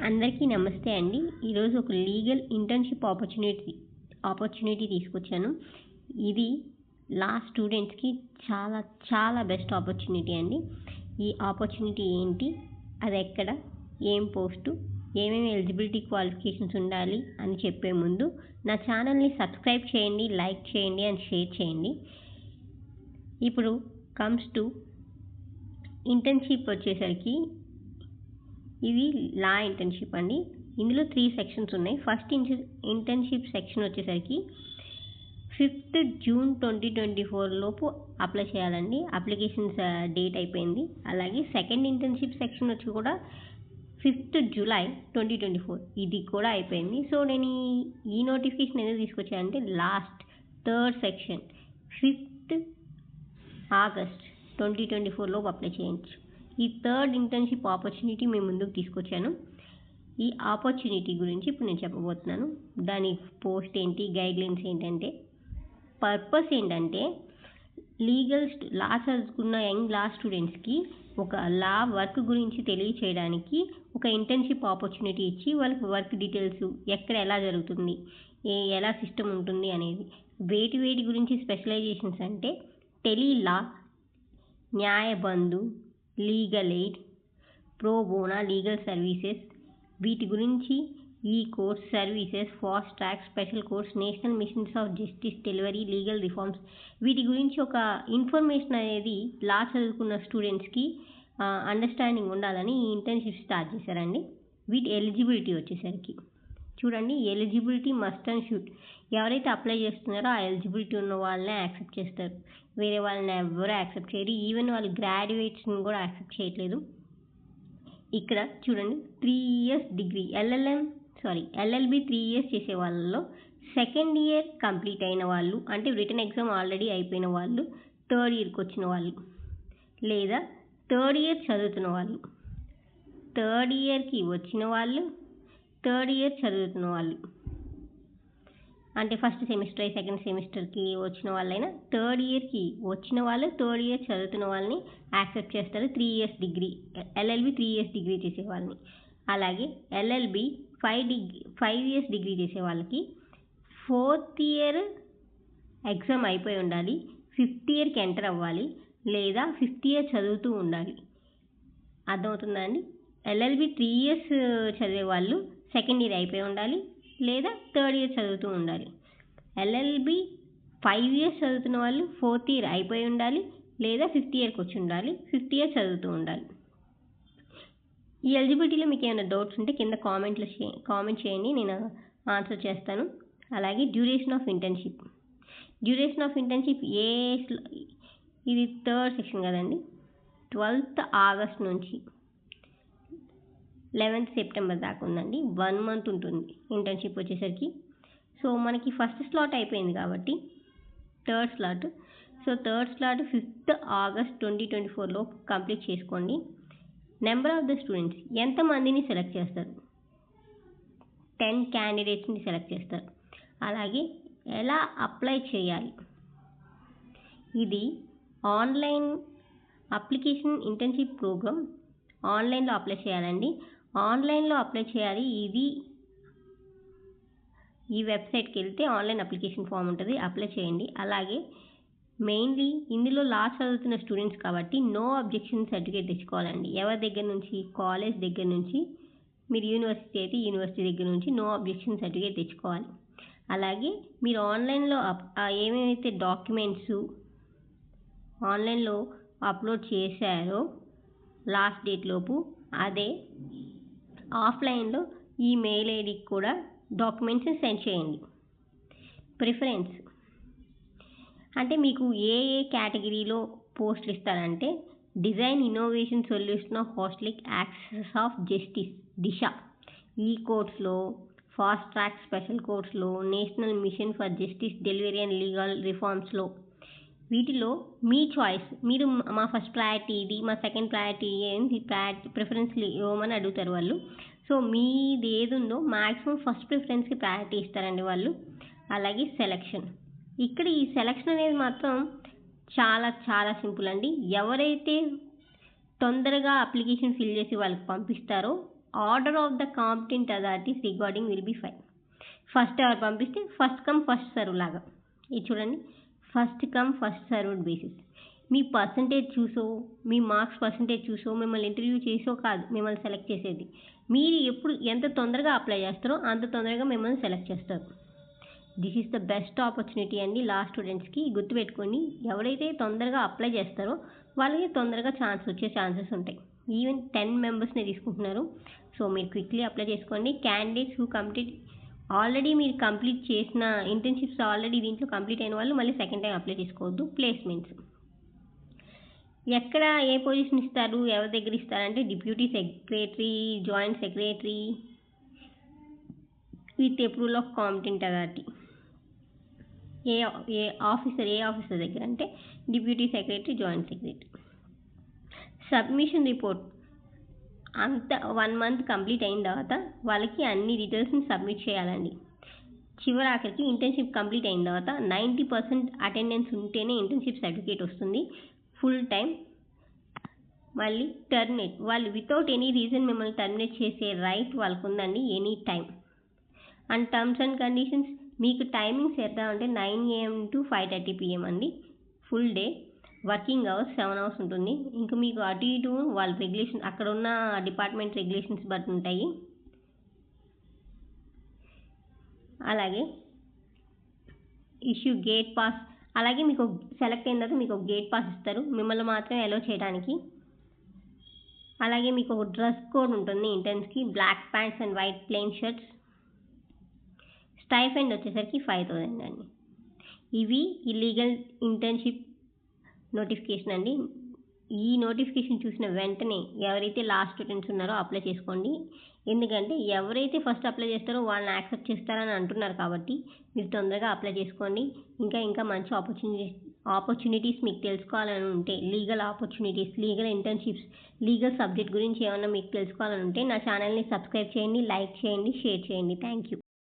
అందరికీ నమస్తే అండి. ఈరోజు ఒక లీగల్ ఇంటర్న్‌షిప్ ఆపర్చునిటీ తీసుకొచ్చాను. ఇది లా స్టూడెంట్స్‌కి చాలా చాలా బెస్ట్ ఆపర్చునిటీ అండి. ఈ ఆపర్చునిటీ ఏంటి? అది ఎక్కడ? ఏం పోస్టు? ఏమేమి ఎలిజిబిలిటీ క్వాలిఫికేషన్స్ ఉండాలి అని చెప్పే ముందు నా ఛానల్‌ని సబ్స్క్రైబ్ చేయండి, లైక్ చేయండి అండ్ షేర్ చేయండి. ఇప్పుడు కమ్స్ టు ఇంటర్న్‌షిప్ వచ్చేసరికి ఇది లా ఇంటర్న్‌షిప్ అండి. ఇందులో 3 సెక్షన్స్ ఉన్నాయి. ఫస్ట్ ఇంటర్న్‌షిప్ సెక్షన్ వచ్చేసరికి 5th June 2024 లోపు అప్లై చేయాలండి. అప్లికేషన్స్ డేట్ అయిపోయింది. అలాగే సెకండ్ ఇంటర్న్‌షిప్ సెక్షన్ వచ్చి కూడా 5th July 2024 ఇది కూడా అయిపోయింది. సో నేను ఈ నోటిఫికేషన్ ఎందుకు తీసుకొచ్చానంటే last third section 5th August 2024 లోపు అప్లై చేయొచ్చు. ఈ థర్డ్ ఇంటర్న్‌షిప్ ఆపర్చునిటీ మీ ముందుకు తీసుకొచ్చాను. ఈ ఆపర్చునిటీ గురించి ఇప్పుడు నేను చెప్పబోతున్నాను. దాని పోస్ట్ ఏంటి, గైడ్లైన్స్ ఏంటంటే, పర్పస్ ఏంటంటే లా చదువుకున్న యంగ్ లా స్టూడెంట్స్కి ఒక లా వర్క్ గురించి తెలియచేయడానికి ఒక ఇంటర్న్‌షిప్ ఆపర్చునిటీ ఇచ్చి వాళ్ళకి వర్క్ డీటెయిల్స్ ఎక్కడ ఎలా జరుగుతుంది, ఎలా సిస్టమ్ ఉంటుంది అనేది, వేటి గురించి స్పెషలైజేషన్స్ అంటే tele law, Nyayabandhu, legal aid, pro bono legal services, వీటి గురించి ఈ course services, fast track, special course, national missions of justice delivery, legal reforms, వీటి గురించి ఒక ఇన్ఫర్మేషన్ అనేది లా చదువుకున్న స్టూడెంట్స్కి అండర్స్టాండింగ్ ఉండాలని ఈ ఇంటర్న్షిప్ స్టార్ట్ చేశారండి. వీటి ఎలిజిబిలిటీ వచ్చేసరికి చూడండి, ఎలిజిబిలిటీ మస్ట్ అండ్ షుడ్. ఎవరైతే అప్లై చేస్తున్నారో ఆ ఎలిజిబిలిటీ ఉన్న వాళ్ళనే యాక్సెప్ట్ చేస్తారు. వేరే వాళ్ళని ఎవరు యాక్సెప్ట్ చేయరు. ఈవెన్ వాళ్ళు గ్రాడ్యుయేట్స్ని కూడా యాక్సెప్ట్ చేయట్లేదు. ఇక్కడ చూడండి, 3 years డిగ్రీ ఎల్ఎల్బి 3 years చేసే వాళ్ళలో సెకండ్ ఇయర్ కంప్లీట్ అయిన వాళ్ళు, అంటే రిటన్ ఎగ్జామ్ ఆల్రెడీ అయిపోయిన వాళ్ళు, థర్డ్ ఇయర్కి వచ్చిన వాళ్ళు, లేదా థర్డ్ ఇయర్ చదువుతున్న వాళ్ళు, థర్డ్ ఇయర్కి వచ్చిన వాళ్ళు, థర్డ్ ఇయర్ చదువుతున్న వాళ్ళు, అంటే ఫస్ట్ సెమిస్టర్ సెకండ్ సెమిస్టర్కి వచ్చిన వాళ్ళైనా థర్డ్ ఇయర్కి వచ్చిన వాళ్ళు, థర్డ్ ఇయర్ చదువుతున్న వాళ్ళని యాక్సెప్ట్ చేస్తారు. 3 years degree, LLB 3 years degree చేసే వాళ్ళని. అలాగే ఎల్ఎల్బి 5 years డిగ్రీ చేసే వాళ్ళకి 4th year ఎగ్జామ్ అయిపోయి ఉండాలి, 5th yearకి ఎంటర్ అవ్వాలి, లేదా 5th year చదువుతూ ఉండాలి. అర్థమవుతుందా అండి? ఎల్ఎల్బి 3 years చదివే వాళ్ళు సెకండ్ ఇయర్ అయిపోయి ఉండాలి, లేదా థర్డ్ ఇయర్ చదువుతూ ఉండాలి. ఎల్ఎల్బి 5 years చదువుతున్న వాళ్ళు 4th year అయిపోయి ఉండాలి, లేదా 5th yearకి వచ్చి ఉండాలి, 5th year చదువుతూ ఉండాలి. ఈ ఎలిజిబిలిటీలో మీకు ఏమైనా డౌట్స్ ఉంటే కింద కామెంట్ చేయండి, నేను ఆన్సర్ చేస్తాను. అలాగే డ్యూరేషన్ ఆఫ్ ఇంటర్న్షిప్ ఇది థర్డ్ సెక్షన్ కదండి. 12th August నుంచి 11th September దాకా ఉందండి. 1 month ఉంటుంది ఇంటర్న్షిప్ వచ్చేసరికి. సో మనకి ఫస్ట్ స్లాట్ అయిపోయింది కాబట్టి third slot 5th August 2024 complete చేసుకోండి. నెంబర్ ఆఫ్ ద స్టూడెంట్స్, ఎంతమందిని సెలెక్ట్ చేస్తారు? 10 candidatesని సెలెక్ట్ చేస్తారు. అలాగే ఎలా అప్లై చేయాలి? ఇది ఆన్లైన్ అప్లికేషన్ ఇంటర్న్షిప్ ప్రోగ్రామ్. ఆన్లైన్లో అప్లై చేయాలండి. ఆన్లైన్లో అప్లై చేయాలి. ఈ వెబ్సైట్కి వెళ్తే ఆన్లైన్ అప్లికేషన్ ఫామ్ ఉంటుంది, అప్లై చేయండి. అలాగే మెయిన్లీ ఇందులో లా చదువుతున్న స్టూడెంట్స్ కాబట్టి నో అబ్జెక్షన్ సర్టిఫికేట్ తెచ్చుకోవాలండి. ఎవరి దగ్గర నుంచి? కాలేజ్ దగ్గర నుంచి. మీరు యూనివర్సిటీ అయితే యూనివర్సిటీ దగ్గర నుంచి నో అబ్జెక్షన్ సర్టిఫికేట్ తెచ్చుకోవాలి. అలాగే మీరు ఆన్లైన్లో ఏమేమైతే డాక్యుమెంట్స్ ఆన్లైన్లో అప్లోడ్ చేశారో లాస్ట్ డేట్ లోపు, అదే ఆఫ్లైన్లో ఈ మెయిల్ ఐడికి కూడా డాక్యుమెంట్స్ సెండ్ చేయండి. ప్రిఫరెన్స్ అంటే మీకు ఏ కేటగిరీలో పోస్టులు ఇస్తారంటే design innovation solution of holistic access of justice Disha, ఈ కోర్స్లో, ఫాస్ట్ ట్రాక్, స్పెషల్ కోర్స్లో, national mission for justice delivery and legal రిఫార్మ్స్లో, వీటిలో మీ చాయిస్. మీరు మా ఫస్ట్ ప్రయారిటీ ఇది, మా సెకండ్ ప్రయారిటీ ఏంటి, ప్రిఫరెన్స్ ఇవ్వమని అడుగుతారు వాళ్ళు. సో మీది ఏది ఉందో మ్యాక్సిమం ఫస్ట్ ప్రిఫరెన్స్కి ప్రయారిటీ ఇస్తారండి వాళ్ళు. అలాగే సెలక్షన్, ఇక్కడ ఈ సెలక్షన్ అనేది మాత్రం చాలా చాలా సింపుల్ అండి. ఎవరైతే తొందరగా అప్లికేషన్ ఫిల్ చేసి వాళ్ళకి పంపిస్తారో order of the competent authorities regarding will be file. First ఎవరు పంపిస్తే ఫస్ట్ కమ్ ఫస్ట్ సర్వ్ లాగా. ఇది చూడండి, first come first served basis. మీ పర్సంటేజ్ చూసో, మీ మార్క్స్ పర్సంటేజ్ చూసో, మిమ్మల్ని ఇంటర్వ్యూ చేసో కాదు మిమ్మల్ని సెలెక్ట్ చేసేది. మీరు ఎంత తొందరగా అప్లై చేస్తారో అంత తొందరగా మిమ్మల్ని సెలెక్ట్ చేస్తారు. This is the best opportunity అండి లా స్టూడెంట్స్కి. గుర్తుపెట్టుకోండి, ఎవరైతే తొందరగా అప్లై చేస్తారో వాళ్ళకి తొందరగా వచ్చే ఛాన్సెస్ ఉంటాయి. ఈవెన్ 10 మెంబర్స్ని తీసుకుంటున్నారు. సో మీరు క్విక్లీ అప్లై చేసుకోండి. క్యాండిడేట్స్ హూ ఆల్రెడీ మీరు కంప్లీట్ చేసిన ఇంటర్న్షిప్స్ ఆల్రెడీ దీంట్లో కంప్లీట్ అయిన వాళ్ళు మళ్ళీ సెకండ్ టైం అప్లై చేసుకోవద్దు. ప్లేస్మెంట్స్ ఎక్కడ ఏ పొజిషన్ ఇస్తారు, ఎవరి దగ్గర ఇస్తారంటే deputy secretary, joint secretary with approval of competent authority. A officer దగ్గర అంటే deputy secretary, joint secretary. Submission report అంత 1 మంత్ కంప్లీట్ అయిన తర్వాత వాళ్ళకి అన్ని డీటెయిల్స్ని సబ్మిట్ చేయాలండి. చివరాఖరికి ఇంటర్న్షిప్ కంప్లీట్ అయిన తర్వాత 90% అటెండెన్స్ ఉంటేనే ఇంటర్న్షిప్ సర్టిఫికేట్ వస్తుంది. Full time. మళ్ళీ టర్మినేట్, వాళ్ళు వితౌట్ ఎనీ రీజన్ మిమ్మల్ని టర్మినేట్ చేసే రైట్ వాళ్ళకు ఉందండి any time. And terms and conditions, మీకు టైమింగ్స్ ఎంత అంటే 9 AM to 5:30 PM అండి. Full day. Working hours 7 hours ఉంటుంది. ఇంకా మీకు అటు ఇటు వాళ్ళ రెగ్యులేషన్, అక్కడ ఉన్న డిపార్ట్మెంట్ రెగ్యులేషన్స్ బట్టి ఉంటాయి. అలాగే ఇష్యూ గేట్ పాస్. అలాగే మీకు సెలెక్ట్ అయిన తర్వాత మీకు ఒక గేట్ పాస్ ఇస్తారు, మిమ్మల్ని మాత్రమే అలో చేయడానికి. అలాగే మీకు ఒక డ్రెస్ కోడ్ ఉంటుంది ఇంటర్న్స్కి, black pants and white plain shirts. Stipend వచ్చేసరికి 5,000 అండి. ఇవి ఇల్లీగల్ ఇంటర్న్షిప్ నోటిఫికేషన్ అండి. ఈ నోటిఫికేషన్ చూసిన వెంటనే ఎవరైతే లాస్ట్ స్టూడెంట్స్ ఉన్నారో అప్లై చేసుకోండి. ఎందుకంటే ఎవరైతే ఫస్ట్ అప్లై చేస్తారో వాళ్ళని యాక్సెప్ట్ చేస్తారని అంటున్నారు కాబట్టి మీరు తొందరగా అప్లై చేసుకోండి. ఇంకా మంచి ఆపర్చునిటీస్ మీకు తెలుసుకోవాలని ఉంటే, legal opportunities, legal internships, legal subject గురించి ఏమన్నా మీకు తెలుసుకోవాలని ఉంటే నా ఛానల్ని సబ్స్క్రైబ్ చేయండి, లైక్ చేయండి, షేర్ చేయండి. Thank you.